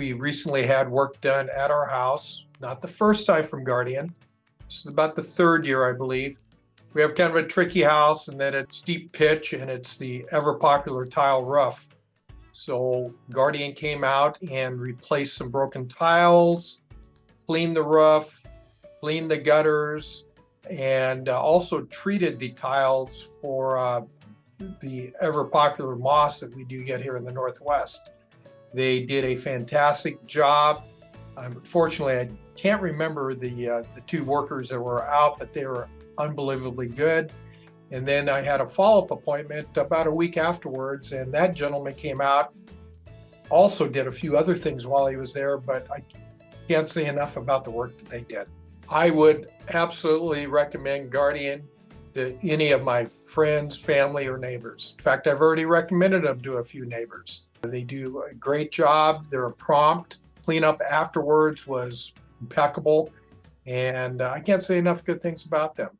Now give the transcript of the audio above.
We recently had work done at our house, not the first time from Guardian. This is about the third year, I believe. We have kind of a tricky house, and then it's steep pitch, and it's the ever popular tile roof. So Guardian came out and replaced some broken tiles, cleaned the roof, cleaned the gutters, and also treated the tiles for the ever popular moss that we do get here in the Northwest. They did a fantastic job. Unfortunately, I can't remember the two workers that were out, but they were unbelievably good. And then I had a follow-up appointment about a week afterwards, and that gentleman came out, also did a few other things while he was there, but I can't say enough about the work that they did. I would absolutely recommend Guardian to any of my friends, family, or neighbors. In fact, I've already recommended them to a few neighbors. They do a great job. They're prompt. Cleanup afterwards was impeccable. And I can't say enough good things about them.